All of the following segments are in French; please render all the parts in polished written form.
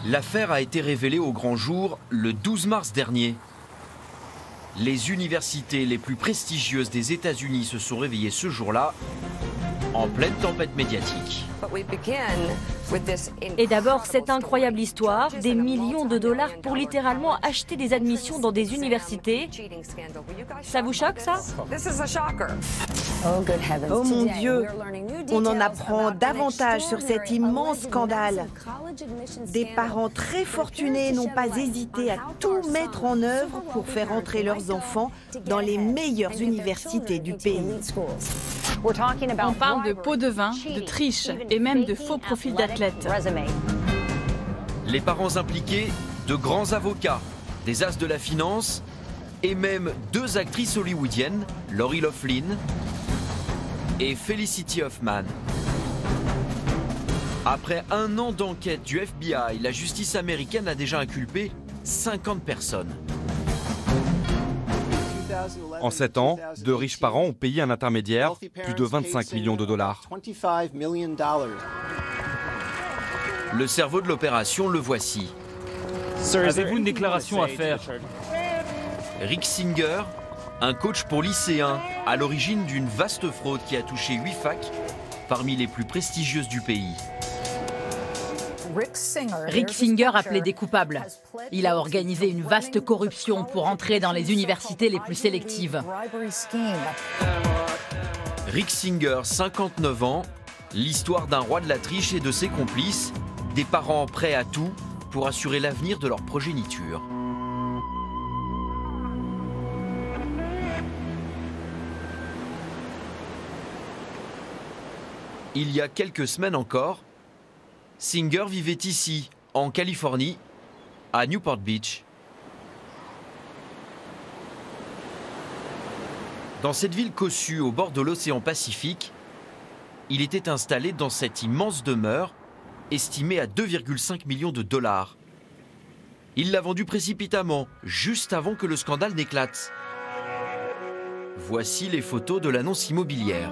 L'affaire a été révélée au grand jour le 12 mars dernier. Les universités les plus prestigieuses des États-Unis se sont réveillées ce jour-là, en pleine tempête médiatique. Et d'abord, cette incroyable histoire, des millions de dollars pour littéralement acheter des admissions dans des universités. Ça vous choque, ça? Oh mon Dieu, on en apprend davantage sur cet immense scandale. Des parents très fortunés n'ont pas hésité à tout mettre en œuvre pour faire entrer leurs enfants dans les meilleures universités du pays. On parle de pots de vin, de triche et même de faux profils d'athlètes. Les parents impliqués, de grands avocats, des as de la finance et même 2 actrices hollywoodiennes, Lori Loughlin et Felicity Huffman. Après 1 an d'enquête du FBI, la justice américaine a déjà inculpé 50 personnes. En 7 ans, 2 riches parents ont payé un intermédiaire plus de 25 millions de dollars. Le cerveau de l'opération, le voici. Avez-vous une déclaration à faire? Rick Singer, un coach pour lycéens, à l'origine d'une vaste fraude qui a touché 8 facs, parmi les plus prestigieuses du pays. Rick Singer a plaidé coupable. Il a organisé une vaste corruption pour entrer dans les universités les plus sélectives. Rick Singer, 59 ans, l'histoire d'un roi de la triche et de ses complices, des parents prêts à tout pour assurer l'avenir de leur progéniture. Il y a quelques semaines encore, Singer vivait ici, en Californie, à Newport Beach. Dans cette ville cossue au bord de l'océan Pacifique, il était installé dans cette immense demeure, estimée à 2,5 millions de dollars. Il l'a vendue précipitamment, juste avant que le scandale n'éclate. Voici les photos de l'annonce immobilière.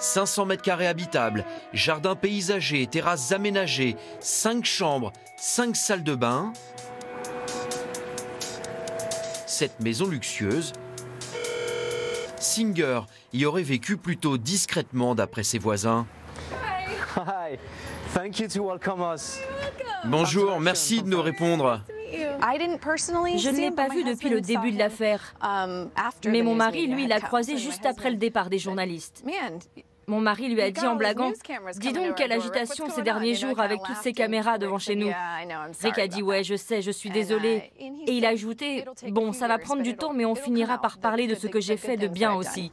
500 mètres carrés habitables, jardin paysager, terrasses aménagées, 5 chambres, 5 salles de bain. Cette maison luxueuse, Singer y aurait vécu plutôt discrètement d'après ses voisins. Bonjour, merci de nous répondre. Je ne l'ai pas vu depuis le début de l'affaire. Mais mon mari, lui, l'a croisé juste après le départ des journalistes. Mon mari lui a dit en blaguant « Dis donc, quelle agitation ces derniers jours avec toutes ces caméras devant chez nous. » Rick a dit « Ouais, je sais, je suis désolé. » Et il a ajouté « Bon, ça va prendre du temps, mais on finira par parler de ce que j'ai fait de bien aussi. »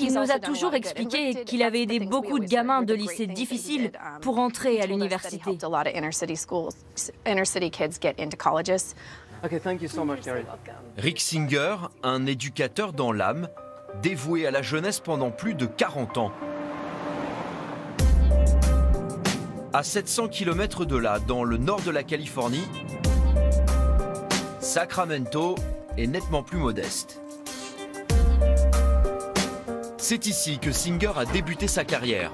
Il nous a toujours expliqué qu'il avait aidé beaucoup de gamins de lycées difficiles pour entrer à l'université. Rick Singer, un éducateur dans l'âme, dévoué à la jeunesse pendant plus de 40 ans. À 700 km de là, dans le nord de la Californie, Sacramento est nettement plus modeste. C'est ici que Singer a débuté sa carrière.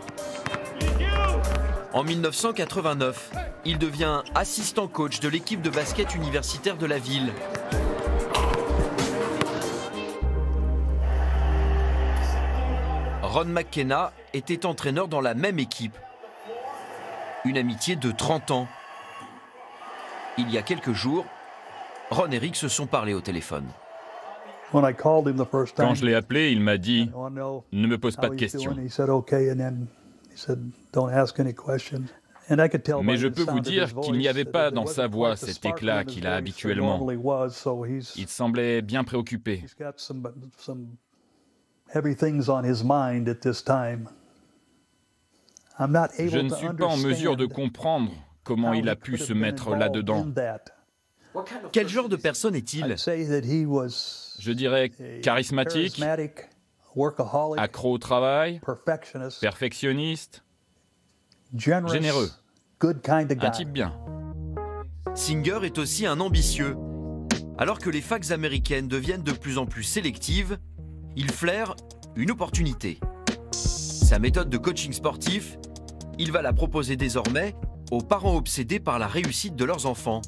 En 1989, il devient assistant coach de l'équipe de basket universitaire de la ville. Ron McKenna était entraîneur dans la même équipe. Une amitié de 30 ans. Il y a quelques jours, Ron et Rick se sont parlé au téléphone. Quand je l'ai appelé, il m'a dit « Ne me pose pas de questions ». Mais je peux vous dire qu'il n'y avait pas dans sa voix cet éclat qu'il a habituellement. Il semblait bien préoccupé. Je ne suis pas en mesure de comprendre comment il a pu se mettre là-dedans. Quel genre de personne est-il? Je dirais charismatique, accro au travail, perfectionniste, généreux, un type bien. Singer est aussi un ambitieux. Alors que les facs américaines deviennent de plus en plus sélectives, il flaire une opportunité. Sa méthode de coaching sportif, il va la proposer désormais aux parents obsédés par la réussite de leurs enfants.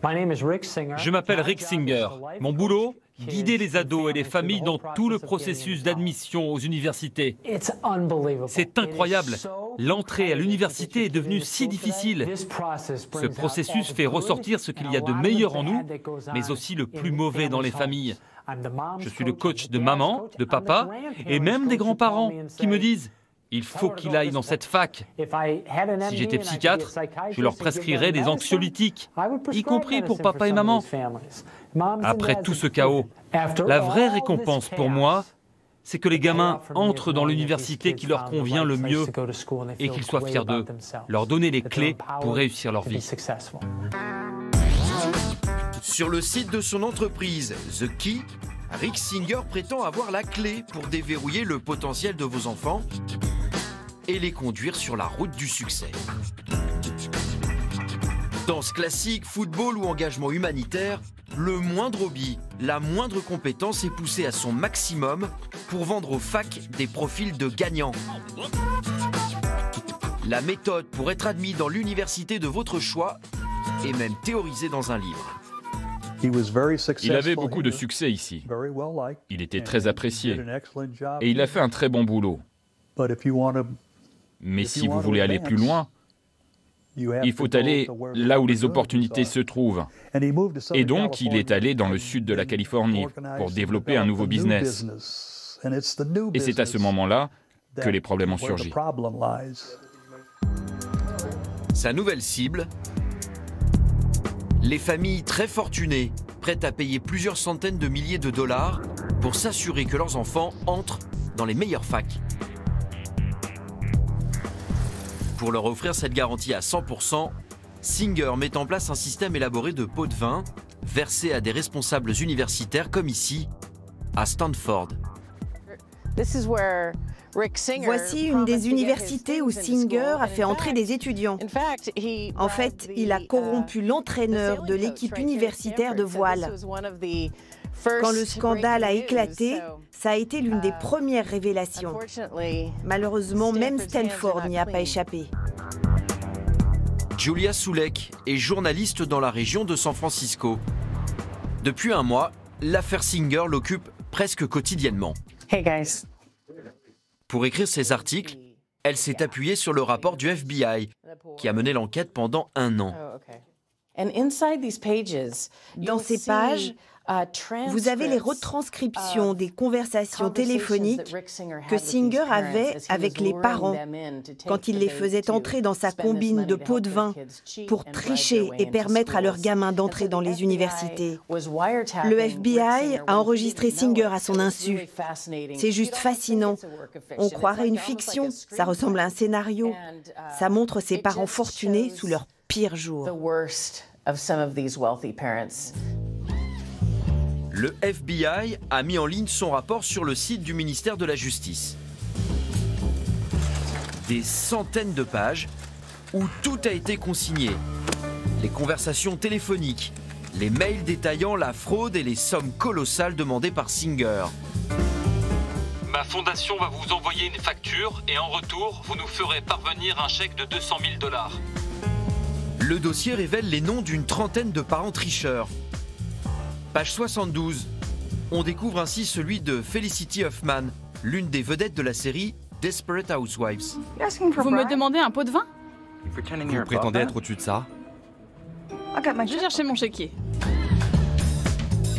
Je m'appelle Rick Singer. Mon boulot, guider les ados et les familles dans tout le processus d'admission aux universités. C'est incroyable. L'entrée à l'université est devenue si difficile. Ce processus fait ressortir ce qu'il y a de meilleur en nous, mais aussi le plus mauvais dans les familles. Je suis le coach de maman, de papa et même des grands-parents qui me disent « Il faut qu'il aille dans cette fac ». Si j'étais psychiatre, je leur prescrirais des anxiolytiques, y compris pour papa et maman. Après tout ce chaos, la vraie récompense pour moi, c'est que les gamins entrent dans l'université qui leur convient le mieux et qu'ils soient fiers d'eux, leur donner les clés pour réussir leur vie. Sur le site de son entreprise, The Key, Rick Singer prétend avoir la clé pour déverrouiller le potentiel de vos enfants et les conduire sur la route du succès. Danse classique, football ou engagement humanitaire, le moindre hobby, la moindre compétence est poussée à son maximum pour vendre aux facs des profils de gagnants. La méthode pour être admis dans l'université de votre choix est même théorisée dans un livre. Il avait beaucoup de succès ici. Il était très apprécié et il a fait un très bon boulot. Mais si vous voulez aller plus loin, il faut aller là où les opportunités se trouvent. Et donc, il est allé dans le sud de la Californie pour développer un nouveau business. Et c'est à ce moment-là que les problèmes ont surgi. Sa nouvelle cible, les familles très fortunées, prêtes à payer plusieurs centaines de milliers de dollars pour s'assurer que leurs enfants entrent dans les meilleures facs. Pour leur offrir cette garantie à 100%, Singer met en place un système élaboré de pots de vin versés à des responsables universitaires comme ici, à Stanford. Voici une des universités où Singer a fait entrer des étudiants. En fait, il a corrompu l'entraîneur de l'équipe universitaire de voile. Quand le scandale a éclaté, ça a été l'une des premières révélations. Malheureusement, même Stanford n'y a pas échappé. Julia Sulek est journaliste dans la région de San Francisco. Depuis un mois, l'affaire Singer l'occupe presque quotidiennement. Hey guys. Pour écrire ses articles, elle s'est appuyée sur le rapport du FBI, qui a mené l'enquête pendant 1 an. Dans ces pages, vous avez les retranscriptions des conversations téléphoniques que Singer avait avec les parents quand il les faisait entrer dans sa combine de pots de vin pour tricher et permettre à leurs gamins d'entrer dans les universités. Le FBI a enregistré Singer à son insu. C'est juste fascinant. On croirait une fiction, ça ressemble à un scénario. Ça montre ces parents fortunés sous leur pire jour. Le FBI a mis en ligne son rapport sur le site du ministère de la Justice. Des centaines de pages où tout a été consigné. Les conversations téléphoniques, les mails détaillant la fraude et les sommes colossales demandées par Singer. Ma fondation va vous envoyer une facture et en retour, vous nous ferez parvenir un chèque de 200 000 $. Le dossier révèle les noms d'une trentaine de parents tricheurs. Page 72. On découvre ainsi celui de Felicity Huffman, l'une des vedettes de la série Desperate Housewives. Vous me demandez un pot de vin? Vous prétendez être au-dessus de ça? Je cherchais mon chéquier.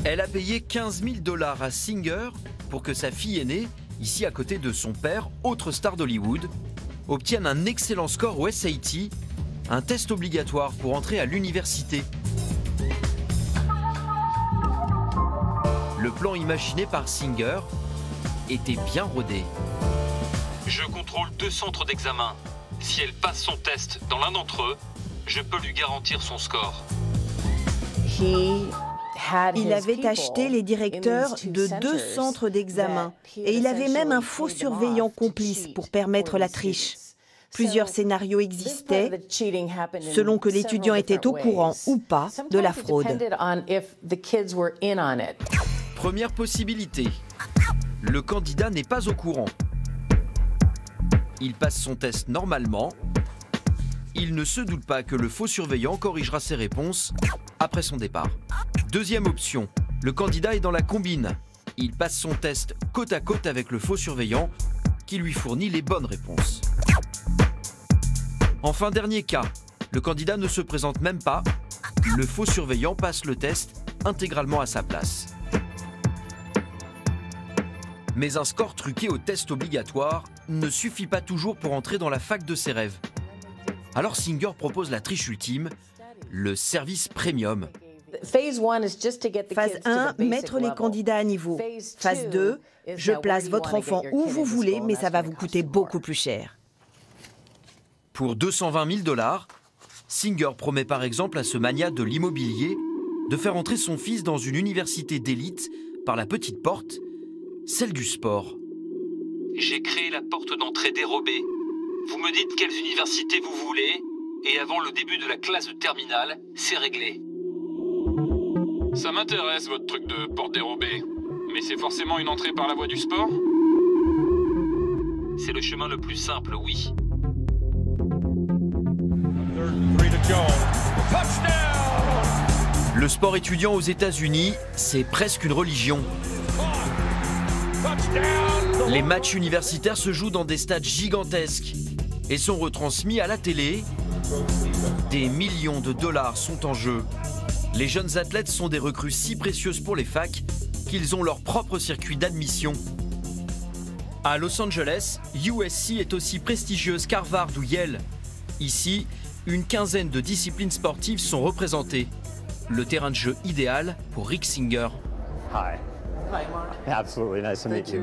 Elle a payé 15 000 $ à Singer pour que sa fille aînée, ici à côté de son père, autre star d'Hollywood, obtienne un excellent score au SAT, un test obligatoire pour entrer à l'université. Le plan imaginé par Singer était bien rodé. Je contrôle 2 centres d'examen. Si elle passe son test dans l'un d'entre eux, je peux lui garantir son score. Il avait acheté les directeurs de 2 centres d'examen et il avait même un faux surveillant complice pour permettre la triche. Plusieurs scénarios existaient selon que l'étudiant était au courant ou pas de la fraude. Première possibilité. Le candidat n'est pas au courant. Il passe son test normalement. Il ne se doute pas que le faux surveillant corrigera ses réponses après son départ. Deuxième option, le candidat est dans la combine. Il passe son test côte à côte avec le faux surveillant qui lui fournit les bonnes réponses. Enfin, dernier cas, le candidat ne se présente même pas. Le faux surveillant passe le test intégralement à sa place. Mais un score truqué au test obligatoire ne suffit pas toujours pour entrer dans la fac de ses rêves. Alors Singer propose la triche ultime, le service premium. Phase 1, mettre les candidats à niveau. Phase 2, je place votre enfant où vous voulez, mais ça va vous coûter beaucoup plus cher. Pour 220 000 $, Singer promet par exemple à ce magnat de l'immobilier de faire entrer son fils dans une université d'élite par la petite porte, celle du sport. J'ai créé la porte d'entrée dérobée. Vous me dites quelles universités vous voulez, et avant le début de la classe de terminale, c'est réglé. Ça m'intéresse votre truc de porte dérobée. Mais c'est forcément une entrée par la voie du sport? C'est le chemin le plus simple, oui. Le sport étudiant aux États-Unis, c'est presque une religion. Les matchs universitaires se jouent dans des stades gigantesques et sont retransmis à la télé. Des millions de dollars sont en jeu. Les jeunes athlètes sont des recrues si précieuses pour les facs qu'ils ont leur propre circuit d'admission. À Los Angeles, USC est aussi prestigieuse qu'Harvard ou Yale. Ici, une quinzaine de disciplines sportives sont représentées. Le terrain de jeu idéal pour Rick Singer.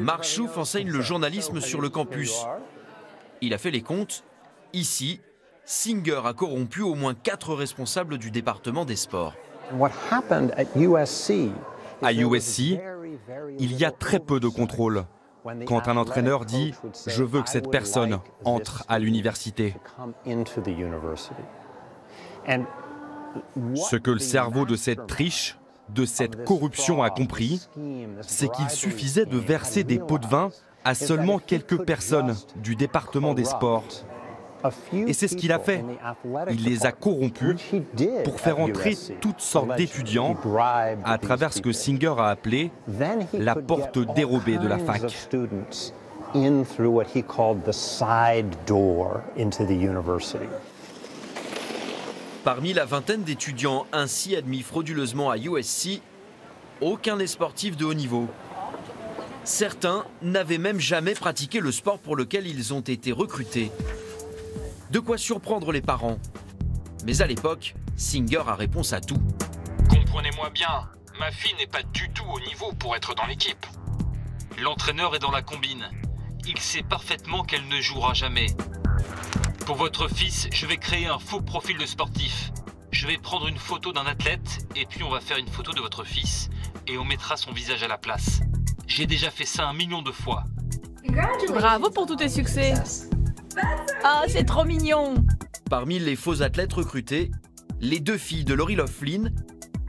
Mark Schouf enseigne le journalisme sur le campus. Il a fait les comptes. Ici, Singer a corrompu au moins 4 responsables du département des sports. À USC, il y a très peu de contrôle. Quand un entraîneur dit « Je veux que cette personne entre à l'université », ce que le cerveau de cette triche, de cette corruption a compris, c'est qu'il suffisait de verser des pots de vin à seulement quelques personnes du département des sports. Et c'est ce qu'il a fait. Il les a corrompus pour faire entrer toutes sortes d'étudiants à travers ce que Singer a appelé la porte dérobée de la fac. Parmi la vingtaine d'étudiants ainsi admis frauduleusement à USC, aucun n'est sportif de haut niveau. Certains n'avaient même jamais pratiqué le sport pour lequel ils ont été recrutés. De quoi surprendre les parents. Mais à l'époque, Singer a réponse à tout. Comprenez-moi bien, ma fille n'est pas du tout au niveau pour être dans l'équipe. L'entraîneur est dans la combine. Il sait parfaitement qu'elle ne jouera jamais. Pour votre fils, je vais créer un faux profil de sportif. Je vais prendre une photo d'un athlète et puis on va faire une photo de votre fils et on mettra son visage à la place. J'ai déjà fait ça 1 million de fois. Bravo pour tous tes succès. Ah, c'est trop mignon. Parmi les faux athlètes recrutés, les 2 filles de Lori Loughlin,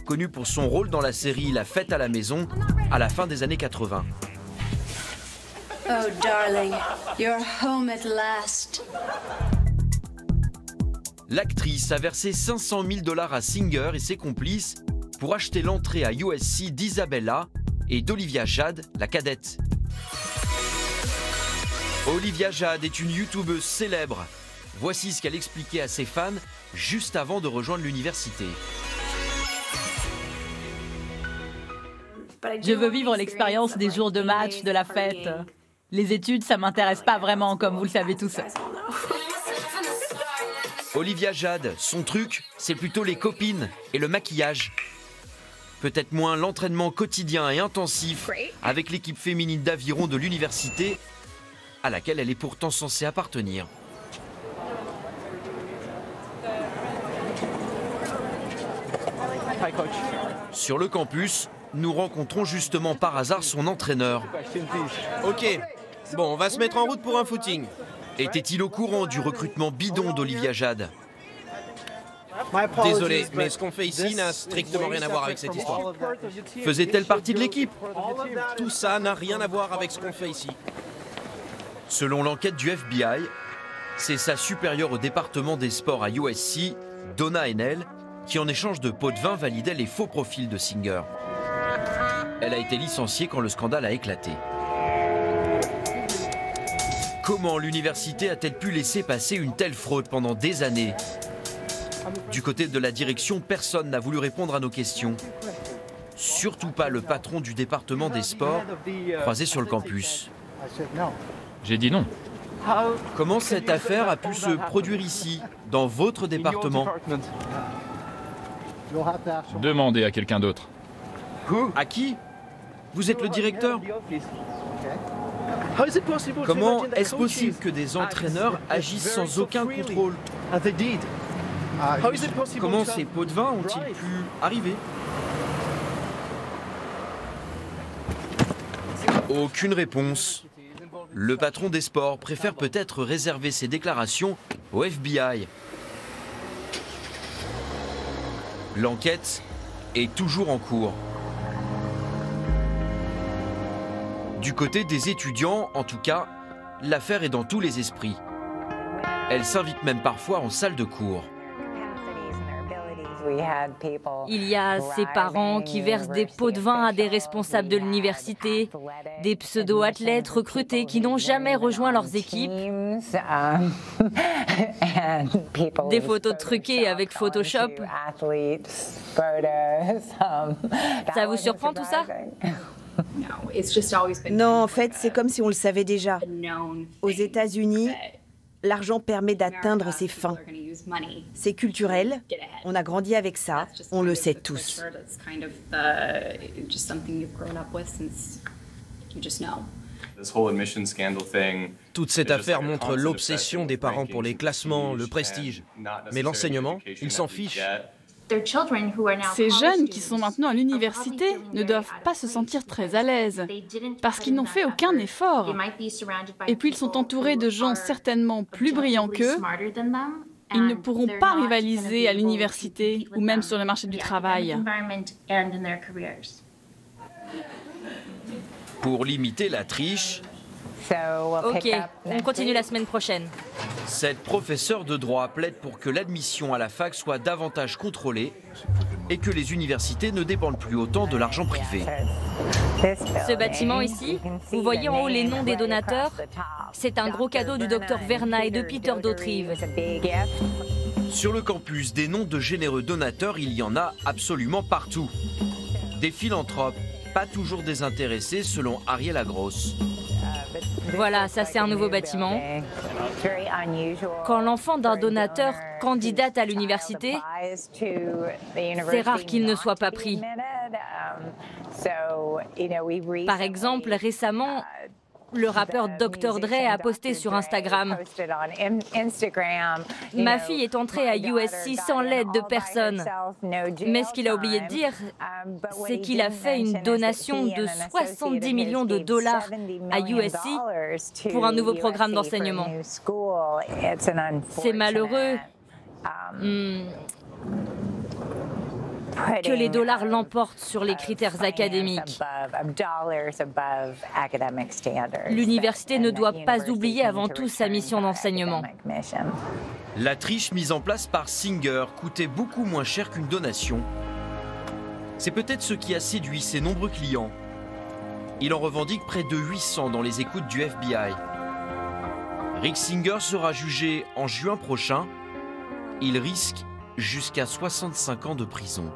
connues pour son rôle dans la série La Fête à la maison à la fin des années 80. Oh darling, you're home at last. L'actrice a versé 500 000 $ à Singer et ses complices pour acheter l'entrée à USC d'Isabella et d'Olivia Jade, la cadette. Olivia Jade est une youtubeuse célèbre. Voici ce qu'elle expliquait à ses fans juste avant de rejoindre l'université. Je veux vivre l'expérience des jours de match, de la fête. Les études, ça m'intéresse pas vraiment, comme vous le savez tous. Olivia Jade, son truc, c'est plutôt les copines et le maquillage. Peut-être moins l'entraînement quotidien et intensif avec l'équipe féminine d'aviron de l'université à laquelle elle est pourtant censée appartenir. Sur le campus, nous rencontrons justement par hasard son entraîneur. Ok, bon, on va se mettre en route pour un footing. Était-il au courant du recrutement bidon d'Olivia Jade? Désolé, mais ce qu'on fait ici n'a strictement rien à voir avec cette histoire. Faisait-elle partie de l'équipe? Tout ça n'a rien à voir avec ce qu'on fait ici. Selon l'enquête du FBI, c'est sa supérieure au département des sports à USC, Donna Hennell, qui en échange de pots de vin validait les faux profils de Singer. Elle a été licenciée quand le scandale a éclaté. Comment l'université a-t-elle pu laisser passer une telle fraude pendant des années? Du côté de la direction, personne n'a voulu répondre à nos questions. Surtout pas le patron du département des sports, croisé sur le campus. J'ai dit non. Comment cette affaire a pu se produire ici, dans votre département? Demandez à quelqu'un d'autre. À qui? Vous êtes le directeur? Comment est-ce possible que des entraîneurs agissent sans aucun contrôle? Comment ces pots de vin ont-ils pu arriver? Aucune réponse. Le patron des sports préfère peut-être réserver ses déclarations au FBI. L'enquête est toujours en cours. Du côté des étudiants, en tout cas, l'affaire est dans tous les esprits. Elle s'invite même parfois en salle de cours. Il y a ces parents qui versent des pots de vin à des responsables de l'université, des pseudo-athlètes recrutés qui n'ont jamais rejoint leurs équipes, des photos truquées avec Photoshop. Ça vous surprend tout ça? Non, en fait, c'est comme si on le savait déjà. Aux États-Unis, l'argent permet d'atteindre ses fins. C'est culturel, on a grandi avec ça, on le sait tous. Toute cette affaire montre l'obsession des parents pour les classements, le prestige. Mais l'enseignement, ils s'en fichent. Ces jeunes qui sont maintenant à l'université ne doivent pas se sentir très à l'aise parce qu'ils n'ont fait aucun effort. Et puis ils sont entourés de gens certainement plus brillants qu'eux. Ils ne pourront pas rivaliser à l'université ou même sur le marché du travail. Pour limiter la triche, Ok, on continue la semaine prochaine. cette professeure de droit plaide pour que l'admission à la fac soit davantage contrôlée et que les universités ne dépendent plus autant de l'argent privé. Ce bâtiment ici, vous voyez en haut les noms des donateurs? C'est un gros cadeau du docteur Verna et de Peter Dautrive. Sur le campus, des noms de généreux donateurs, il y en a absolument partout. Des philanthropes, pas toujours désintéressés selon Ariel Agross. Voilà, ça c'est un nouveau bâtiment. Quand l'enfant d'un donateur candidate à l'université, c'est rare qu'il ne soit pas pris. Par exemple, récemment, le rappeur Dr. Dre a posté sur Instagram « Ma fille est entrée à USC sans l'aide de personne. » Mais ce qu'il a oublié de dire, c'est qu'il a fait une donation de 70 millions de dollars à USC pour un nouveau programme d'enseignement. C'est malheureux que les dollars l'emportent sur les critères académiques. L'université ne doit pas oublier avant tout sa mission d'enseignement. La triche mise en place par Singer coûtait beaucoup moins cher qu'une donation. C'est peut-être ce qui a séduit ses nombreux clients. Il en revendique près de 800 dans les écoutes du FBI. Rick Singer sera jugé en juin prochain. Il risque jusqu'à 65 ans de prison.